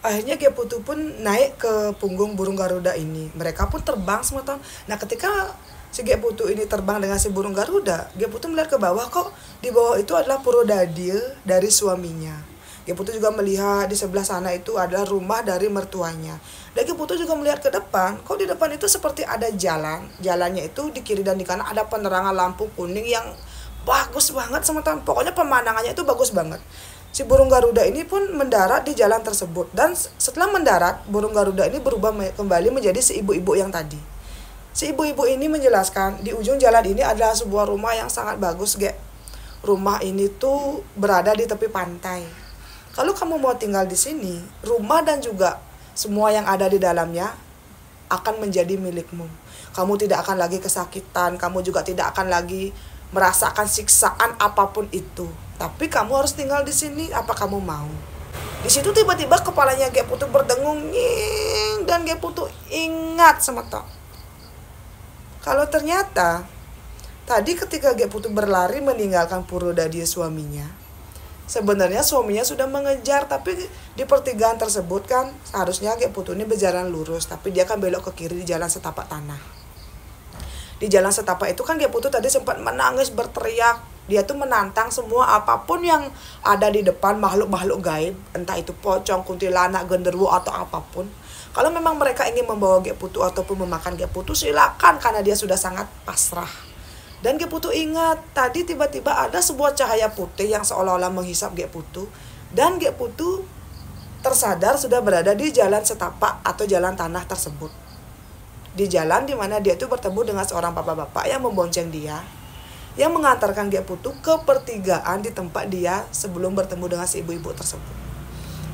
Akhirnya Geputu pun naik ke punggung burung Garuda ini. Mereka pun terbang semua tahun. Nah ketika si Geputu ini terbang dengan si burung Garuda, Geputu melihat ke bawah, kok di bawah itu adalah Purodadil dari suaminya. Geputu juga melihat di sebelah sana itu adalah rumah dari mertuanya. Dan Geputu juga melihat ke depan, kok di depan itu seperti ada jalan. Jalannya itu di kiri dan di kanan ada penerangan lampu kuning yang bagus banget sama tahun. Pokoknya pemandangannya itu bagus banget. Si burung Garuda ini pun mendarat di jalan tersebut. Dan setelah mendarat, burung Garuda ini berubah kembali menjadi si ibu-ibu yang tadi. Si ibu-ibu ini menjelaskan, di ujung jalan ini adalah sebuah rumah yang sangat bagus, Ge. Rumah ini tuh berada di tepi pantai. Kalau kamu mau tinggal di sini, rumah dan juga semua yang ada di dalamnya akan menjadi milikmu. Kamu tidak akan lagi kesakitan, kamu juga tidak akan lagi merasakan siksaan apapun itu. Tapi kamu harus tinggal di sini, apa kamu mau? Di situ tiba-tiba kepalanya Geputu berdengung, nying, dan Geputu ingat sama Tok. Kalau ternyata tadi ketika Geputu berlari meninggalkan Purodadil suaminya, sebenarnya suaminya sudah mengejar, tapi di pertigaan tersebut kan seharusnya Geputu ini berjalan lurus, tapi dia kan belok ke kiri di jalan setapak tanah. Di jalan setapak itu kan Geputu tadi sempat menangis berteriak. Dia tuh menantang semua apapun yang ada di depan, makhluk-makhluk gaib, entah itu pocong, kuntilanak, genderuwo atau apapun. Kalau memang mereka ingin membawa Geputu ataupun memakan Geputu, silakan, karena dia sudah sangat pasrah. Dan Geputu ingat, tadi tiba-tiba ada sebuah cahaya putih yang seolah-olah menghisap Geputu. Dan Geputu tersadar sudah berada di jalan setapak atau jalan tanah tersebut. Di jalan dimana dia itu bertemu dengan seorang bapak-bapak yang membonceng dia, yang mengantarkan Geputu ke pertigaan di tempat dia sebelum bertemu dengan si ibu-ibu tersebut.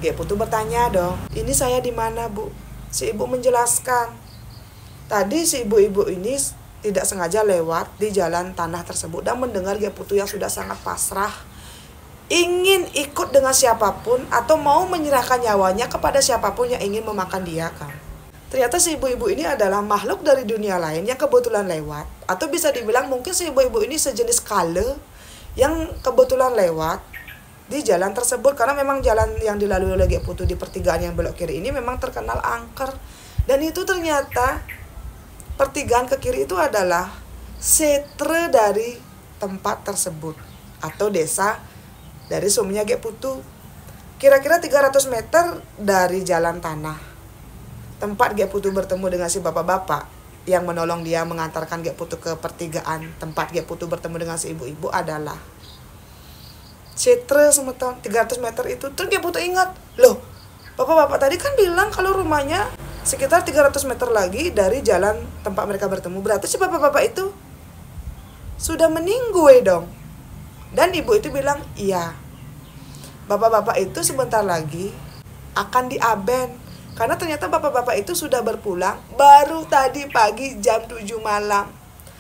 Geputu bertanya dong, ini saya di mana, Bu? Si ibu menjelaskan, tadi si ibu-ibu ini tidak sengaja lewat di jalan tanah tersebut dan mendengar Geputu yang sudah sangat pasrah, ingin ikut dengan siapapun atau mau menyerahkan nyawanya kepada siapapun yang ingin memakan dia kan. Ternyata si ibu-ibu ini adalah makhluk dari dunia lain yang kebetulan lewat. Atau bisa dibilang mungkin si ibu-ibu ini sejenis kale yang kebetulan lewat di jalan tersebut. Karena memang jalan yang dilalui oleh Geputu di pertigaan yang belok kiri ini memang terkenal angker. Dan itu ternyata pertigaan ke kiri itu adalah setre dari tempat tersebut. Atau desa dari suaminya Geputu. Kira-kira 300 meter dari jalan tanah. Tempat Geputu bertemu dengan si bapak-bapak yang menolong dia mengantarkan Geputu ke pertigaan. Tempat Geputu bertemu dengan si ibu-ibu adalah setre semeton 300 meter itu. Terus Geputu ingat, loh bapak-bapak tadi kan bilang kalau rumahnya sekitar 300 meter lagi dari jalan tempat mereka bertemu. Berarti si bapak-bapak itu sudah meninggal dong. Dan ibu itu bilang, iya, bapak-bapak itu sebentar lagi akan diaben. Karena ternyata bapak-bapak itu sudah berpulang baru tadi pagi jam 7 malam.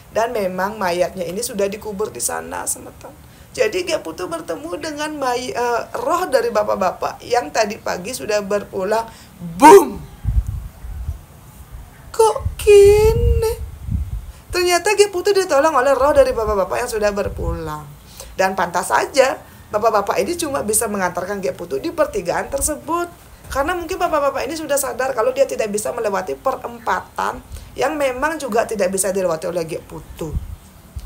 Dan memang mayatnya ini sudah dikubur di sana semeton. Jadi Geputu bertemu dengan roh dari bapak-bapak yang tadi pagi sudah berpulang. Boom! Kok gini? Ternyata Geputu ditolong oleh roh dari bapak-bapak yang sudah berpulang. Dan pantas saja bapak-bapak ini cuma bisa mengantarkan Geputu di pertigaan tersebut. Karena mungkin bapak-bapak ini sudah sadar kalau dia tidak bisa melewati perempatan yang memang juga tidak bisa dilewati oleh Geputu.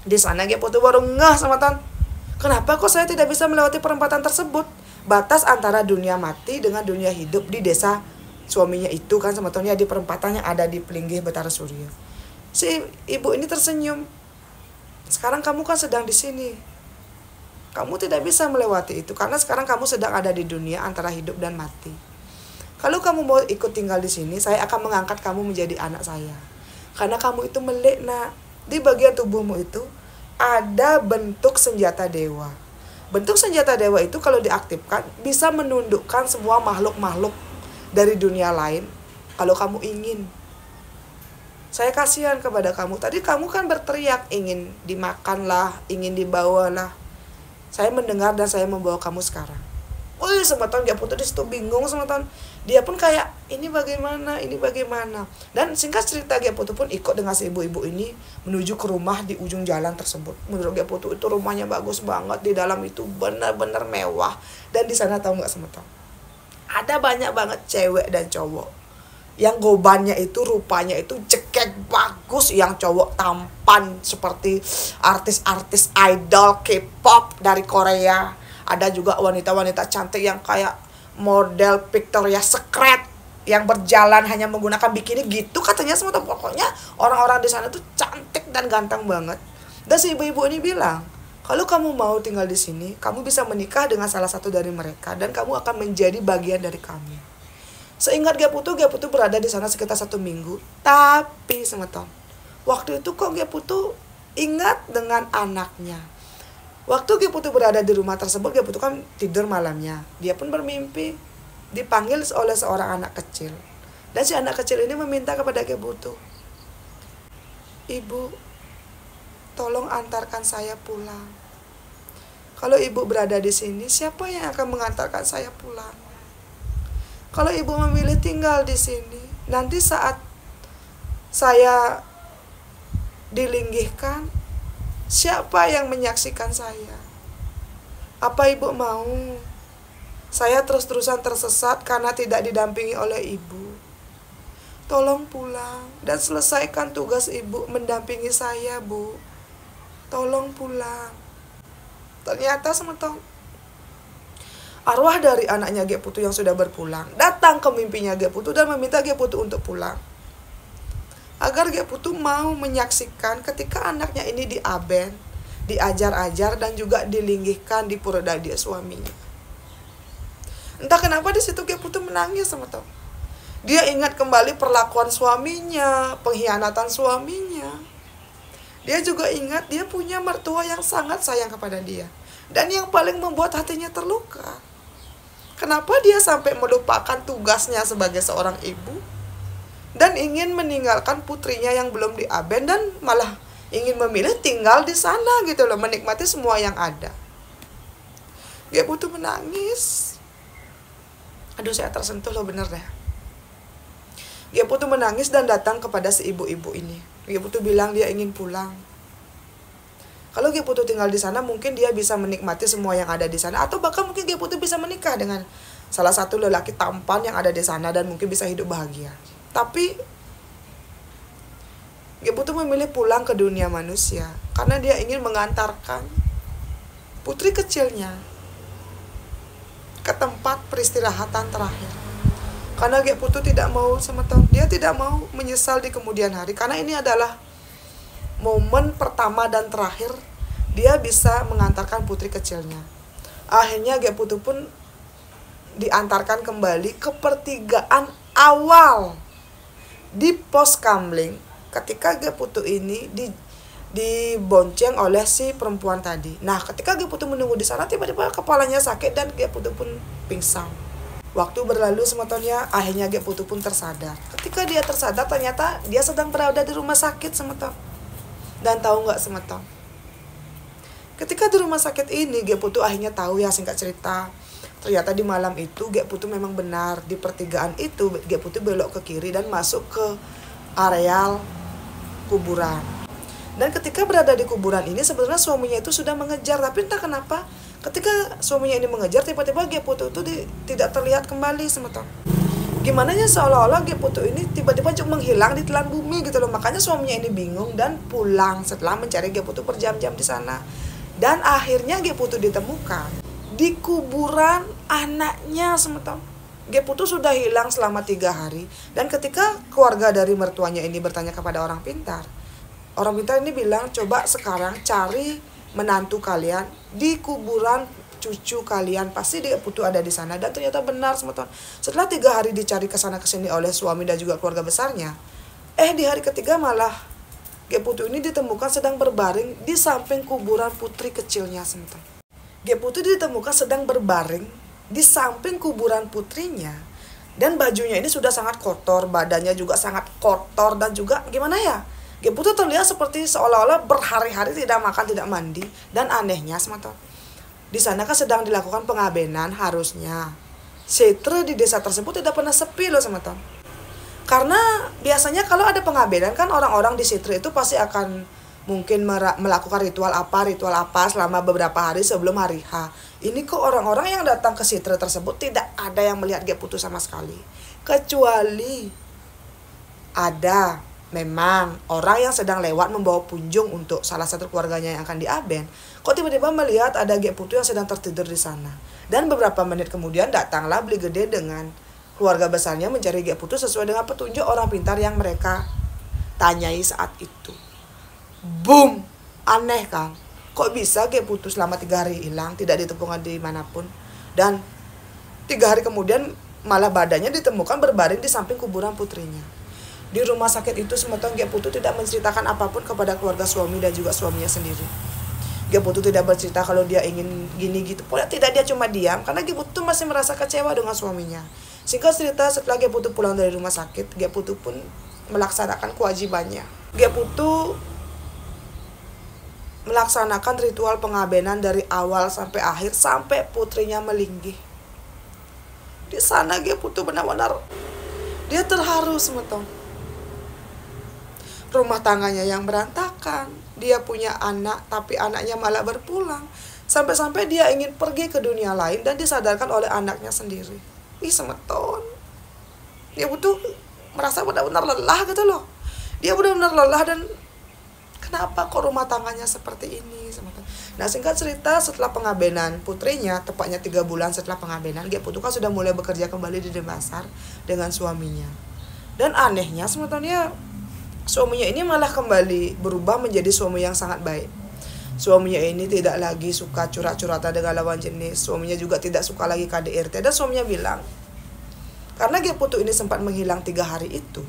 Di sana Geputu baru ngeh sama Tan. Kenapa kok saya tidak bisa melewati perempatan tersebut? Batas antara dunia mati dengan dunia hidup di desa suaminya itu kan sebetulnya di perempatan yang ada di Pelinggih Betara Surya. Si ibu ini tersenyum. Sekarang kamu kan sedang di sini. Kamu tidak bisa melewati itu karena sekarang kamu sedang ada di dunia antara hidup dan mati. Kalau kamu mau ikut tinggal di sini, saya akan mengangkat kamu menjadi anak saya. Karena kamu itu melek, nak. Di bagian tubuhmu itu ada bentuk senjata dewa. Bentuk senjata dewa itu kalau diaktifkan bisa menundukkan semua makhluk-makhluk dari dunia lain. Kalau kamu ingin. Saya kasihan kepada kamu. Tadi kamu kan berteriak ingin dimakan lah, ingin dibawa lah. Saya mendengar dan saya membawa kamu sekarang. Wih, semeton Geputu di situ bingung semeton. Dia pun kayak ini bagaimana. Dan singkat cerita Geputu pun ikut dengan si ibu-ibu ini menuju ke rumah di ujung jalan tersebut. Menurut Geputu itu rumahnya bagus banget, di dalam itu benar-benar mewah. Dan di sana tahu nggak semeton? ada banyak banget cewek dan cowok yang gobannya itu rupanya itu cekek bagus, yang cowok tampan seperti artis-artis idol K-pop dari Korea. Ada juga wanita-wanita cantik yang kayak model Victoria's Secret yang berjalan hanya menggunakan bikini gitu katanya semua. Pokoknya orang-orang di sana tuh cantik dan ganteng banget. Dan si ibu-ibu ini bilang, kalau kamu mau tinggal di sini, kamu bisa menikah dengan salah satu dari mereka dan kamu akan menjadi bagian dari kami. Seingat Geputu berada di sana sekitar 1 minggu. Tapi semeton, waktu itu kok Geputu ingat dengan anaknya. Waktu Geputu berada di rumah tersebut, Geputu kan tidur malamnya. Dia pun bermimpi dipanggil oleh seorang anak kecil. Dan si anak kecil ini meminta kepada Geputu, "Ibu, tolong antarkan saya pulang. Kalau ibu berada di sini, siapa yang akan mengantarkan saya pulang? Kalau ibu memilih tinggal di sini, nanti saat saya dilinggihkan, siapa yang menyaksikan saya? Apa ibu mau saya terus-terusan tersesat karena tidak didampingi oleh ibu? Tolong pulang dan selesaikan tugas ibu mendampingi saya, Bu. Tolong pulang." Ternyata semetong, arwah dari anaknya Geputu yang sudah berpulang datang ke mimpinya Geputu dan meminta Geputu untuk pulang. Agar Geputu mau menyaksikan ketika anaknya ini diaben, diajar-ajar dan juga dilinggihkan di pura dadi suaminya. Entah kenapa di situ Geputu menangis semetong. Dia ingat kembali perlakuan suaminya, pengkhianatan suaminya. Dia juga ingat dia punya mertua yang sangat sayang kepada dia. Dan yang paling membuat hatinya terluka, kenapa dia sampai melupakan tugasnya sebagai seorang ibu dan ingin meninggalkan putrinya yang belum diaben dan malah ingin memilih tinggal di sana gitu loh, menikmati semua yang ada. Geputu menangis. Aduh, saya tersentuh loh, bener deh. Geputu menangis dan datang kepada si ibu-ibu ini. Geputu bilang dia ingin pulang. Kalau Geputu tinggal di sana, mungkin dia bisa menikmati semua yang ada di sana, atau bahkan mungkin Geputu bisa menikah dengan salah satu lelaki tampan yang ada di sana dan mungkin bisa hidup bahagia. Tapi Geputu memilih pulang ke dunia manusia karena dia ingin mengantarkan putri kecilnya ke tempat peristirahatan terakhir. Karena Geputu tidak mau semetong, dia tidak mau menyesal di kemudian hari, karena ini adalah momen pertama dan terakhir dia bisa mengantarkan putri kecilnya. Akhirnya Geputu pun diantarkan kembali ke pertigaan awal di pos kamling ketika Geputu ini dibonceng oleh si perempuan tadi. Nah, ketika Geputu menunggu di sana, tiba-tiba kepalanya sakit dan Geputu pun pingsan. Waktu berlalu semetonnya, akhirnya Geputu pun tersadar. Ketika dia tersadar, ternyata dia sedang berada di rumah sakit semeton. Dan tahu nggak semeton? Ketika di rumah sakit ini, Geputu akhirnya tahu, ya singkat cerita, ternyata di malam itu Geputu memang benar di pertigaan itu Geputu belok ke kiri dan masuk ke areal kuburan. Dan ketika berada di kuburan ini, sebenarnya suaminya itu sudah mengejar, tapi entah kenapa ketika suaminya ini mengejar, tiba-tiba Geputu itu tidak terlihat kembali semeton. Gimana ya, seolah-olah Geputu ini tiba-tiba cuma menghilang di telan bumi gitu loh. Makanya suaminya ini bingung dan pulang setelah mencari Geputu berjam-jam di sana. Dan akhirnya Geputu ditemukan di kuburan anaknya semeton. Geputu sudah hilang selama 3 hari. Dan ketika keluarga dari mertuanya ini bertanya kepada orang pintar ini bilang, coba sekarang cari menantu kalian di kuburan cucu kalian, pasti Geputu ada di sana. Dan ternyata benar semeton. Setelah 3 hari dicari kesana kesini oleh suami dan juga keluarga besarnya, di hari ketiga malah Geputu ini ditemukan sedang berbaring di samping kuburan putri kecilnya semeton. Geputu ditemukan sedang berbaring di samping kuburan putrinya, dan bajunya ini sudah sangat kotor, badannya juga sangat kotor, dan juga gimana ya, Geputu terlihat seperti seolah-olah berhari-hari tidak makan, tidak mandi. Dan anehnya semeton, di sana kan sedang dilakukan pengabenan, harusnya setre di desa tersebut tidak pernah sepi loh semeton. Karena biasanya kalau ada pengabenan kan orang-orang di setre itu pasti akan mungkin melakukan ritual apa selama beberapa hari sebelum hari H. Ini kok orang-orang yang datang ke Sitra tersebut tidak ada yang melihat Ge Putu sama sekali. Kecuali ada memang orang yang sedang lewat membawa punjung untuk salah satu keluarganya yang akan diaben. Kok tiba-tiba melihat ada Ge Putu yang sedang tertidur di sana. Dan beberapa menit kemudian datanglah Beli Gede dengan keluarga besarnya mencari Ge Putu sesuai dengan petunjuk orang pintar yang mereka tanyai saat itu. Boom, aneh Kang, kok bisa Ge Putu selama 3 hari hilang, tidak ditemukan dimanapun, dan 3 hari kemudian malah badannya ditemukan berbaring di samping kuburan putrinya. Di rumah sakit itu semeton Ge Putu tidak menceritakan apapun kepada keluarga suami dan juga suaminya sendiri. Ge Putu tidak bercerita kalau dia ingin gini gitu, pokoknya tidak, dia cuma diam karena Ge Putu masih merasa kecewa dengan suaminya. Singkat cerita, setelah Ge Putu pulang dari rumah sakit, Ge Putu pun melaksanakan kewajibannya. Ge Putu melaksanakan ritual pengabenan dari awal sampai akhir sampai putrinya melinggih. Di sana Ge Putu benar-benar dia terharu semeton. Rumah tangganya yang berantakan, dia punya anak tapi anaknya malah berpulang. Sampai-sampai dia ingin pergi ke dunia lain dan disadarkan oleh anaknya sendiri. Ih semeton. Ge Putu merasa benar-benar lelah gitu loh. Dia benar-benar lelah dan kenapa kok rumah tangganya seperti ini? Nah singkat cerita, setelah pengabenan putrinya, tepatnya 3 bulan setelah pengabenan, Ge Putu kan sudah mulai bekerja kembali di Denpasar dengan suaminya. Dan anehnya sebetulnya suaminya ini malah kembali berubah menjadi suami yang sangat baik. Suaminya ini tidak lagi suka curhat-curhatan dengan lawan jenis. Suaminya juga tidak suka lagi KDRT. Dan suaminya bilang, karena Ge Putu ini sempat menghilang 3 hari itu,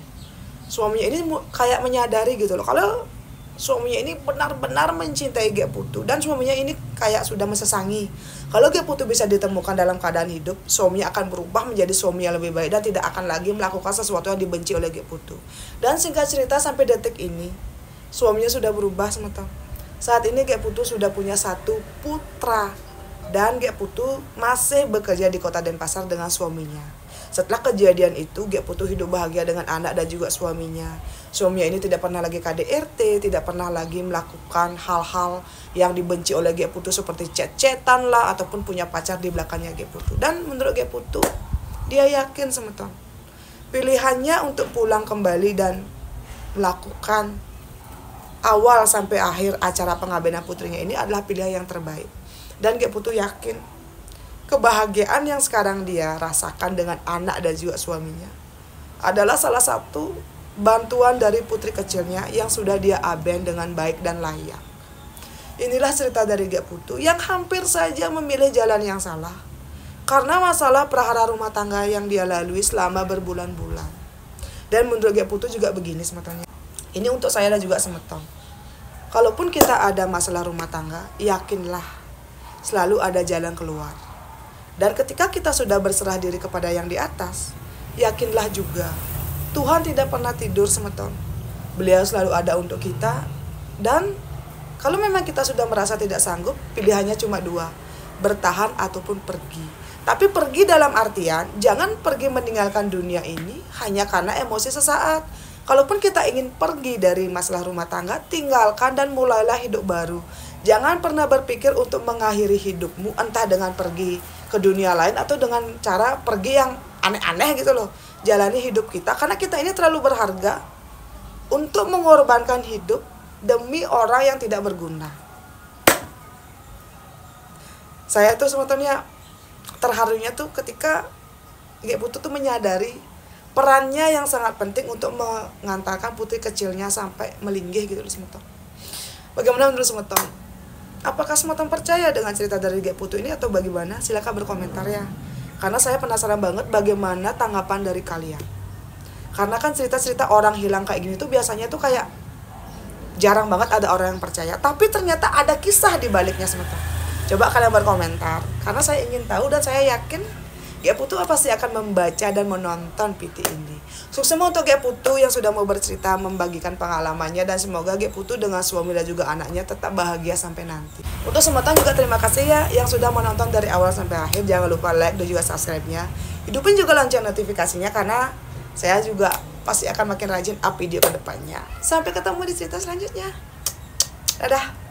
suaminya ini kayak menyadari gitu loh, kalau suaminya ini benar-benar mencintai Ge Putu. Dan suaminya ini kayak sudah mesesangi kalau Ge Putu bisa ditemukan dalam keadaan hidup, suaminya akan berubah menjadi suami yang lebih baik dan tidak akan lagi melakukan sesuatu yang dibenci oleh Ge Putu. Dan singkat cerita sampai detik ini suaminya sudah berubah semeton. Saat ini Ge Putu sudah punya 1 putra dan Ge Putu masih bekerja di kota Denpasar dengan suaminya. Setelah kejadian itu, Ge Putu hidup bahagia dengan anak dan juga suaminya. Suaminya ini tidak pernah lagi KDRT, tidak pernah lagi melakukan hal-hal yang dibenci oleh Ge Putu seperti chat-chatan lah ataupun punya pacar di belakangnya Ge Putu. Dan menurut Ge Putu, dia yakin semeton pilihannya untuk pulang kembali dan melakukan awal sampai akhir acara pengabenan putrinya ini adalah pilihan yang terbaik. Dan Ge Putu yakin kebahagiaan yang sekarang dia rasakan dengan anak dan juga suaminya adalah salah satu bantuan dari putri kecilnya yang sudah dia aben dengan baik dan layak. Inilah cerita dari Ge Putu yang hampir saja memilih jalan yang salah karena masalah prahara rumah tangga yang dia lalui selama berbulan-bulan. Dan menurut Ge Putu juga begini semetonnya. Ini untuk saya dan juga semeton. Kalaupun kita ada masalah rumah tangga, yakinlah selalu ada jalan keluar. Dan ketika kita sudah berserah diri kepada yang di atas, yakinlah juga Tuhan tidak pernah tidur semeton. Beliau selalu ada untuk kita. Dan kalau memang kita sudah merasa tidak sanggup, pilihannya cuma 2, bertahan ataupun pergi. Tapi pergi dalam artian jangan pergi meninggalkan dunia ini hanya karena emosi sesaat. Kalaupun kita ingin pergi dari masalah rumah tangga, tinggalkan dan mulailah hidup baru. Jangan pernah berpikir untuk mengakhiri hidupmu entah dengan pergi ke dunia lain atau dengan cara pergi yang aneh-aneh gitu loh. Jalani hidup kita karena kita ini terlalu berharga untuk mengorbankan hidup demi orang yang tidak berguna. Saya tuh sebetulnya terharunya tuh ketika Ge Putu tuh menyadari perannya yang sangat penting untuk mengantarkan putri kecilnya sampai melinggih gitu loh semeton. Bagaimana menurut semeton? Apakah semeton percaya dengan cerita dari Ge Putu ini atau bagaimana? Silakan berkomentar ya. Karena saya penasaran banget bagaimana tanggapan dari kalian. Karena kan cerita-cerita orang hilang kayak gini tuh biasanya tuh kayak jarang banget ada orang yang percaya. Tapi ternyata ada kisah di baliknya semeton. Coba kalian berkomentar. Karena saya ingin tahu dan saya yakin Ge Putu pasti akan membaca dan menonton PT ini. Sukses untuk Ge Putu yang sudah mau bercerita membagikan pengalamannya. Dan semoga Ge Putu dengan suami dan juga anaknya tetap bahagia sampai nanti. Untuk semeton juga terima kasih ya yang sudah menonton dari awal sampai akhir. Jangan lupa like dan juga subscribe-nya. Hidupin juga lonceng notifikasinya karena saya juga pasti akan makin rajin up video ke depannya. Sampai ketemu di cerita selanjutnya. Dadah.